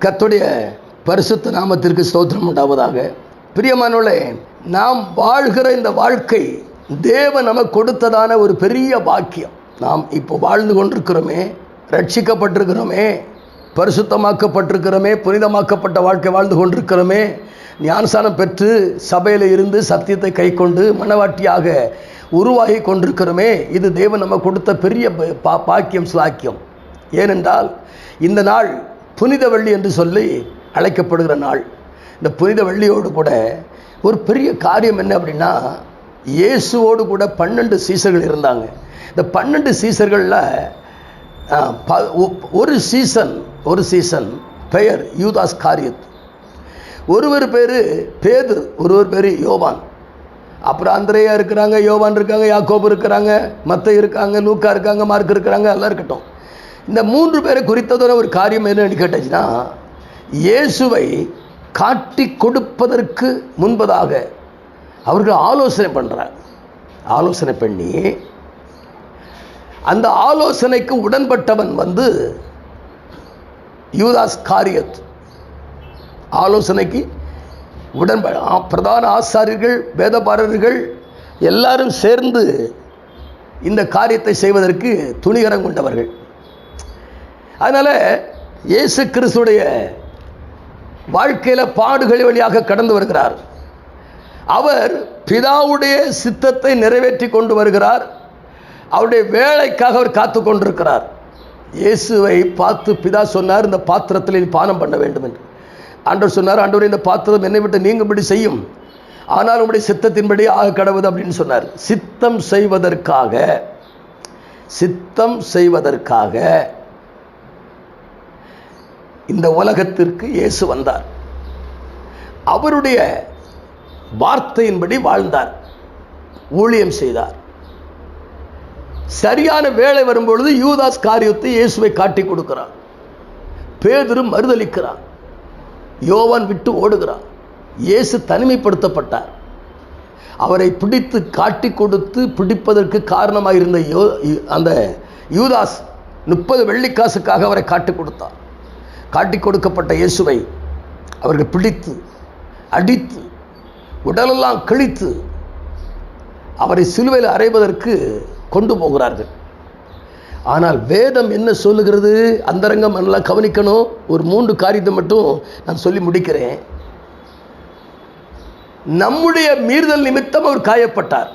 கர்த்தருடைய பரிசுத்த நாமத்திற்கு ஸ்தோத்திரம் உண்டாவதாக. பிரியமானவர்களே, நாம் வாழ்கிற இந்த வாழ்க்கை தேவன் நமக்கு கொடுத்ததான ஒரு பெரிய பாக்கியம். நாம் இப்போ வாழ்ந்து கொண்டிருக்கிறோமே, ரட்சிக்கப்பட்டிருக்கிறோமே, பரிசுத்தமாக்கப்பட்டிருக்கிறோமே, புனிதமாக்கப்பட்ட வாழ்க்கை வாழ்ந்து கொண்டிருக்கிறோமே, ஞானஸ்நானம் பெற்று சபையில் இருந்து சத்தியத்தை கை கொண்டு மனவாட்டியாக உருவாகி கொண்டிருக்கிறோமே. இது தேவன் நம்ம கொடுத்த பெரிய பாக்கியம், ஸ்லாக்கியம். ஏனென்றால் இந்த நாள் புனித வெள்ளி என்று சொல்லி அழைக்கப்படுகிற நாள். இந்த புனித வெள்ளியோடு கூட ஒரு பெரிய காரியம் என்ன அப்படின்னா, இயேசுவோடு கூட 12 சீசர்கள் இருந்தாங்க. இந்த 12 சீசர்களில் ஒரு சீசன் பெயர் யூதாஸ் காரியத், ஒருவர் பேர் பேதுரு, ஒருவர் பேர் யோவான். அப்புறம் அந்திரேயா இருக்கிறாங்க, யோவான் இருக்காங்க, யாக்கோபு இருக்கிறாங்க, மத்தேயு இருக்காங்க, லூக்கா இருக்காங்க, மார்க் இருக்கிறாங்க. எல்லாம் இருக்கட்டும். இந்த 3 பேரை குறித்ததோட ஒரு காரியம் என்னன்னு கேட்டுச்சுன்னா, இயேசுவை காட்டி கொடுப்பதற்கு முன்பதாக அவர்கள் ஆலோசனை பண்ணுறாங்க. ஆலோசனை பண்ணி அந்த ஆலோசனைக்கு உடன்பட்டவன் யூதாஸ் காரியத். ஆலோசனைக்கு பிரதான ஆசாரியர்கள், வேதபாரர்கள் எல்லாரும் சேர்ந்து இந்த காரியத்தை செய்வதற்கு துணிகரம் கொண்டவர்கள். அதனால் இயேசு கிறிஸ்துடைய வாழ்க்கையில் பாடுகள் வழியாக கடந்து வருகிறார். அவர் பிதாவுடைய சித்தத்தை நிறைவேற்றி கொண்டு வருகிறார். அவருடைய வேலைக்காக அவர் காத்து கொண்டிருக்கிறார். இயேசுவை பார்த்து பிதா சொன்னார், இந்த பாத்திரத்தில் நீ பானம் பண்ண வேண்டும் என்று. ஆண்டவர் சொன்னார், ஆண்டவர் இந்த பாத்திரம் என்னை விட்டு நீங்கும்படி செய்யும், ஆனால் உங்களுடைய சித்தத்தின்படி ஆக கடவுது அப்படின்னு சொன்னார். சித்தம் செய்வதற்காக இந்த உலகத்திற்கு இயேசு வந்தார். அவருடைய வார்த்தையின்படி வாழ்ந்தார், ஊழியம் செய்தார். சரியான வேளை வரும்பொழுது யூதாஸ் காரியத்தை இயேசுவை காட்டி கொடுக்கிறார். பேதுரு மறுதலிக்கிறார், யோவான் விட்டு ஓடுகிறார். இயேசு தனிமைப்படுத்தப்பட்டார். அவரை பிடித்து காட்டி கொடுத்து பிடிப்பதற்கு காரணமாக இருந்த அந்த யூதாஸ் 30 வெள்ளிக்காசுக்காக அவரை காட்டி கொடுத்தார். காட்டி கொடுக்கப்பட்ட இயேசுவை அவர்கள் பிடித்து அடித்து உடலெல்லாம் கிழித்து அவரை சிலுவையில் அறைவதற்கு கொண்டு போகிறார்கள். ஆனால் வேதம் என்ன சொல்லுகிறது? அந்தரங்கம் எல்லாம் கவனிக்கணும். ஒரு 3 காரியத்தை மட்டும் நான் சொல்லி முடிக்கிறேன். நம்முடைய மீறுதல் நிமித்தம் அவர் காயப்பட்டார்.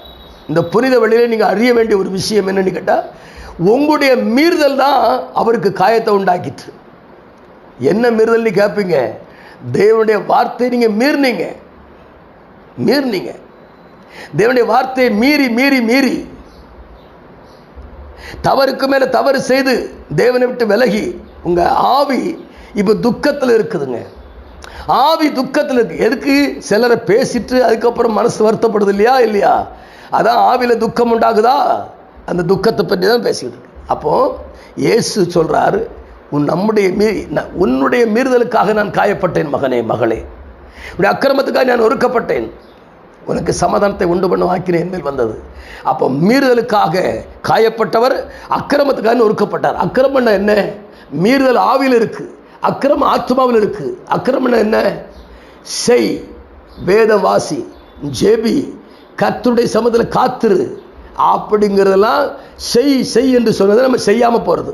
இந்த புனித வழியில் நீங்கள் அறிய வேண்டிய ஒரு விஷயம் என்னன்னு கேட்டால், உங்களுடைய மீறுதல் தான் அவருக்கு காயத்தை உண்டாக்கிட்டு. என்ன மீறுதல் நீ கேட்பீங்க? தேவனுடைய வார்த்தையை நீங்கள் மீறினீங்க. தேவனுடைய வார்த்தையை மீறி தவறுக்கு மேல தவறு செய்து தேவனை விட்டு விலகி உங்க ஆவி இப்ப துக்கத்தில் இருக்குதுங்க. ஆவி துக்கத்தில் இருக்கு. எதுக்கு? சிலரை பேசிட்டு அதுக்கப்புறம் மனசு வருத்தப்படுது இல்லையா? அதான் ஆவியில துக்கம் உண்டாகுதா? அந்த துக்கத்தை பற்றி தான் பேசிக்கிட்டு இருக்கு. அப்போ இயேசு சொல்றாரு, உன்னுடைய மீறுதலுக்காக நான் காயப்பட்டேன் மகனே, மகளே. உன்னுடைய அக்கிரமத்துக்காக நான் ஒருக்கப்பட்டேன், உனக்கு சமாதானத்தை உண்டு பண்ண வாக்கினேன் என் மேல் வந்தது. அப்போ மீறுதலுக்காக காயப்பட்டவர் அக்கிரமத்துக்காக ஒருக்கப்பட்டார். அக்கிரமம் என்ன? மீறுதல் ஆவியில் இருக்கு, அக்கிரமம் ஆத்மாவில் இருக்கு. அக்கிரமம் என்ன? செய், வேதம் வாசி, ஜெபி, கர்த்தருடைய சமூகத்தில் காத்திரு, அப்படிங்கிறதெல்லாம் செய் என்று சொன்னதை நம்ம செய்யாமல் போகிறது.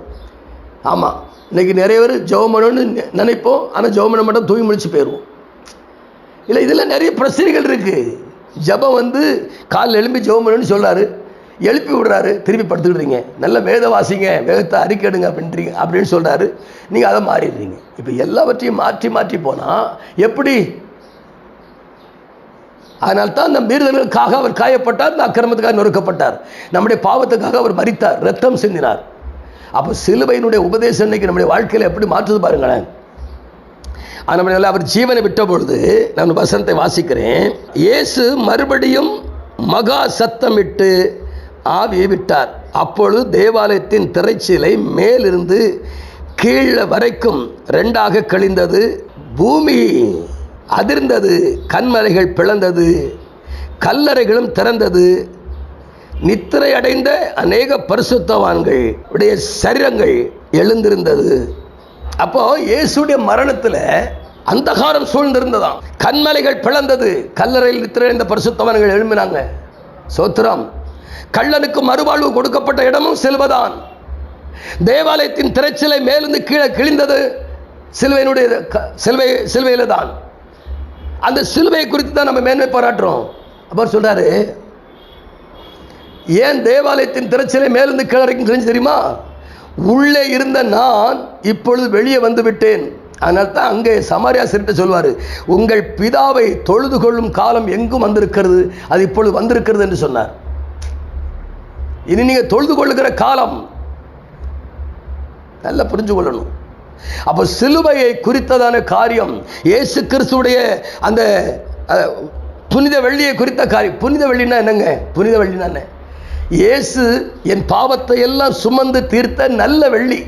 ஆமாம், இன்னைக்கு நிறைய பேர் ஜெபம் பண்ணணும்னு நினைப்போம், ஆனால் ஜெபம் பண்ண மட்டும் தூங்கி முடிச்சு போயிடுவோம். இல்லை, இதில் நிறைய பிரச்சனைகள் இருக்குது. ஜெபம் காலில் எழுப்பி ஜெபம் பண்ணணும்னு சொல்கிறாரு, எழுப்பி விடுறாரு, திருப்பி படுத்துக்கிடுறீங்க. நல்ல வேத வாசிங்க, வேதத்தை அறிக்கைடுங்க அப்படின்னு சொல்கிறாரு, நீங்கள் அதை மாறிடுறீங்க. இப்போ எல்லாவற்றையும் மாற்றி போனால் எப்படி? அதனால்தான் அந்த மீறுதலுக்காக அவர் காயப்பட்டார், இந்த அக்கிரமத்துக்காக நொறுக்கப்பட்டார், நம்முடைய பாவத்துக்காக அவர் மரித்தார், ரத்தம் சிந்தினார். அப்போ சிலுவையினுடைய உபதேசம் இன்னைக்கு நம்முடைய வாழ்க்கையில் எப்படி மாற்றுது பாருங்களேன். அவர் ஜீவனை விட்ட பொழுது நான் வசனத்தை வாசிக்கிறேன். இயேசு மறுபடியும் மகா சத்தமிட்டு ஆவியை விட்டார். அப்பொழுது தேவாலயத்தின் திரைச்சீலை மேலிருந்து கீழே வரைக்கும் 2ஆக கழிந்தது, பூமி அதிர்ந்தது, கன்மலைகள் பிளந்தது, கல்லறைகளும் திறந்தது, நித்திரை அடைந்த அநேக பரிசுத்தவான்கள் உடைய சரீரங்கள் எழுந்திருந்தது. அப்போ இயேசுடைய மரணத்தில் அந்தகாரம் சூழ்ந்திருந்ததாம். கண்மலைகள் பிளந்தது. கல்லறையில் நித்திரையடைந்த பரிசுத்தவான்கள் எழும்பினாங்க. சோத்திரம். கள்ளனுக்கு மறுவாழ்வு கொடுக்கப்பட்ட இடமும் சிலுவைதான். தேவாலயத்தின் திரைச்சிலை மேலிருந்து கீழே கிழிந்தது சிலுவையில தான். அந்த சிலுவையை குறித்து தான் நம்ம மேன்மை பாராட்டுறோம். அவர் சொல்றாரு, ஏன் தேவாலயத்தின் திரைச்சிலை மேலிருந்து கீழே வரைக்கும் கிழிஞ்சு தெரியுமா? உள்ளே இருந்த நான் இப்பொழுது வெளியே வந்து விட்டேன். அதனால தான் அங்கே சமாரியா சிறுத்தை சொல்வார், உங்கள் பிதாவை தொழுது கொள்ளும் காலம் எங்கும் வந்திருக்கிறது, அது இப்பொழுது வந்திருக்கிறது என்று சொன்னார். இனி நீங்க தொழுது கொள்ளுகிற காலம். நல்லா புரிஞ்சு கொள்ளணும். அப்போ சிலுவையை குறித்ததான காரியம், இயேசு கிறிஸ்துடைய அந்த புனித வெள்ளியை குறித்த காரியம். புனித வெள்ளினா என்னங்க? புனித வெள்ளினா என்ன? இயேசு என் பாவத்தை எல்லாம் சுமந்து தீர்த்த நல்ல வெள்ளி.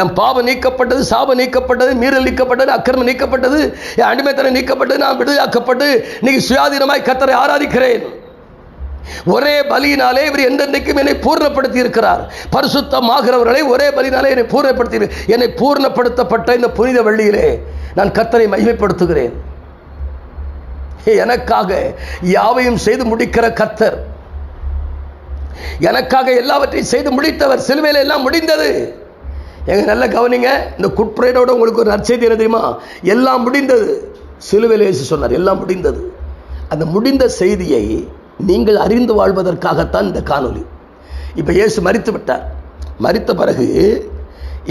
என் பாவம் நீக்கப்பட்டது, சாபம் நீக்கப்பட்டது, மீறல் நீக்கப்பட்டது, அக்கிரமம் நீக்கப்பட்டது, என் அடிமைத்தனம் நீக்கப்பட்டது, நான் விடுதலையாக்கப்பட்டு இன்னைக்கு சுயாதீனமாய் கர்த்தரை ஆராதிக்கிறேன். ஒரே பலியினாலே இவர் எந்தெந்தைக்கும் என்னை பூர்ணப்படுத்தி இருக்கிறார். பரிசுத்தமாகிறவர்களை ஒரே பலியினாலே என்னை பூர்ணப்படுத்தப்பட்ட இந்த புனித வெள்ளியிலே நான் கர்த்தரை மகிமைப்படுத்துகிறேன். எனக்காக யாவையும் செய்து முடிக்கிற கர்த்தர், எனக்காக எல்லாவற்றையும் செய்து முடித்தவர். சிலுவையில் எல்லாம் முடிந்தது. எங்க நல்ல கவனிங்க. இந்த குட்பிரேடோட உங்களுக்கு ஒரு நற்செய்தி என்ன தெரியுமா? எல்லாம் முடிந்தது. சிலுவையில் இயேசு சொன்னார், எல்லாம் முடிந்தது. அந்த முடிந்த செய்தியை நீங்கள் அறிந்து வாழ்வதற்காகத்தான் இந்த காணொளி. இப்போ இயேசு மரித்து விட்டார். மரித்த பிறகு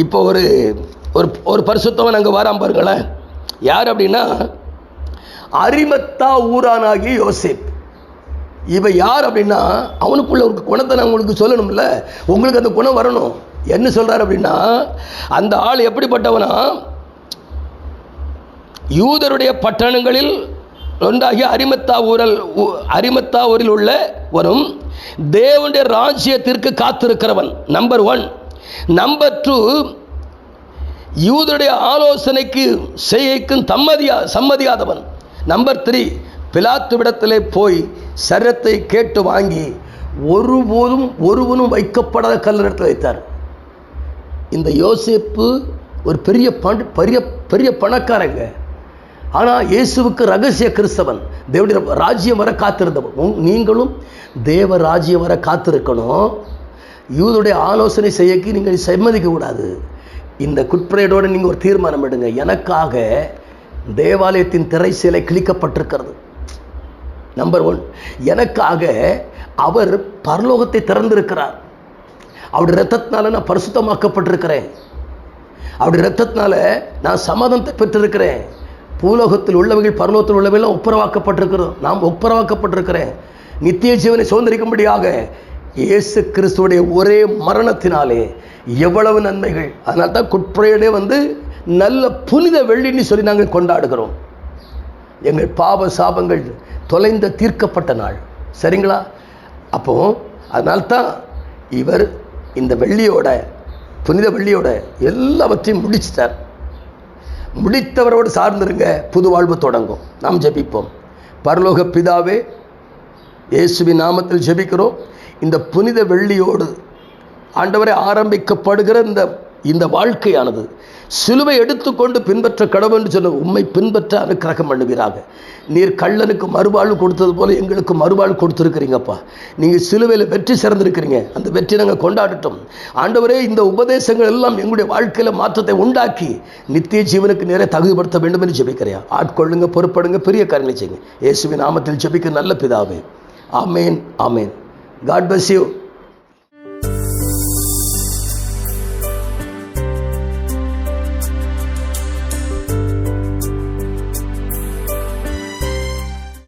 இப்போ ஒரு பரிசுத்தவன் அங்கே வராம பாருங்களேன். யார் அப்படின்னா, அரிமத்தா ஊரானாகிய யோசேப். இவன் யார் அப்படின்னா, அவனுக்குள்ள ஒரு குணத்தை நான் உங்களுக்கு சொல்லணும்ல, உங்களுக்கு அந்த குணம் வரணும். என்ன சொல்றாரு அப்படின்னா, அந்த ஆள் எப்படிப்பட்டவனா, யூதருடைய பட்டணங்களில் ஒன்றாகிய அரிமத்தா ஊரில் உள்ள வரும் தேவனுடைய ராஜ்யத்திற்கு காத்திருக்கிறவன். நம்பர் 1. நம்பர் 2, யூதருடைய ஆலோசனைக்கு செய்கைக்கும் சம்மதியாதவன். நம்பர் 3, பிலாத்துவிடத்திலே போய் சரீரத்தை கேட்டு வாங்கி ஒருவனும் வைக்கப்படாத கல்லறையில் வைத்தார். இந்த யோசேப்பு ஒரு பெரிய பணக்காரங்க. ஆனால் இயேசுவுக்கு ரகசிய கிறிஸ்தவன், தேவனுடைய ராஜ்யம் வர காத்திருந்தவன். நீங்களும் தேவ ராஜ்யம் வர காத்திருக்கணும். யூதருடைய ஆலோசனை செய்யக்கு நீங்கள் சம்மதிக்க கூடாது. இந்த குட்பிரேடோடு நீங்கள் ஒரு தீர்மானம் எடுங்க, எனக்காக தேவாலயத்தின் திரை சிலை கிழிக்கப்பட்டிருக்கிறது. நம்பர் 1, எனக்காக அவர் பரலோகத்தை திறந்திருக்கிறார். அவருடைய இரத்தத்தினால நான் பரிசுத்தமாக்கப்பட்டிருக்கிறேன். அவருடைய இரத்தத்தினால நான் சமாதானத்தை பெற்றிருக்கிறேன். பூலோகத்தில் உள்ளவைகள் பரலோகத்தில் உள்ளவைகள் ஒப்புரவாக்கப்பட்டிருக்கிறோம். நாம் ஒப்புரவாக்கப்பட்டிருக்கிறேன். நித்திய ஜீவனை சுதந்திரிக்கும்படியாக இயேசு கிறிஸ்துவுடைய ஒரே மரணத்தினாலே எவ்வளவு நன்மைகள். அதனால தான் குட்பிரேடே நல்ல புனித வெள்ளின்னு சொல்லி நாங்கள் கொண்டாடுகிறோம். எங்கள் பாவ சாபங்கள் தொலைந்த தீர்க்கப்பட்ட நாள். சரிங்களா? அப்போ அதனால்தான் இவர் இந்த வெள்ளியோட, புனித வெள்ளியோட எல்லாவற்றையும் முடிச்சிட்டார். முடித்தவரோடு சார்ந்திருங்க, புது வாழ்வு தொடங்கும். நாம் ஜெபிப்போம். பரலோக பிதாவே, இயேசுவின் நாமத்தில் ஜெபிக்கிறோம். இந்த புனித வெள்ளியோடு ஆண்டவரை ஆரம்பிக்கப்படுகிற இந்த வாழ்க்கையானது சிலுவை எடுத்துக்கொண்டு பின்பற்ற கடவுள் என்று சொன்ன உம்மை பின்பற்ற அனுக்கிரகம் பண்ணுவீராக. நீர் கள்ளனுக்கு மறுவாழ்வு கொடுத்தது போல எங்களுக்கு மறுவாழ்வு கொடுத்துருக்கிறீங்கப்பா. நீங்கள் சிலுவையில் வெற்றி சிறந்திருக்கிறீங்க. அந்த வெற்றி நாங்கள் கொண்டாடட்டும் ஆண்டவரே. இந்த உபதேசங்கள் எல்லாம் எங்களுடைய வாழ்க்கையில் மாற்றத்தை உண்டாக்கி நித்திய ஜீவனுக்கு நேரே தகுதிப்படுத்த வேண்டும் என்று ஜெபிக்கிறியா. ஆட்கொள்ளுங்க, பொறுப்படுங்க, பெரிய காரியங்களை செய்யுங்க. இயேசுவின் நாமத்தில் ஜெபிக்க நல்ல பிதாவே. Amen, amen. God bless you.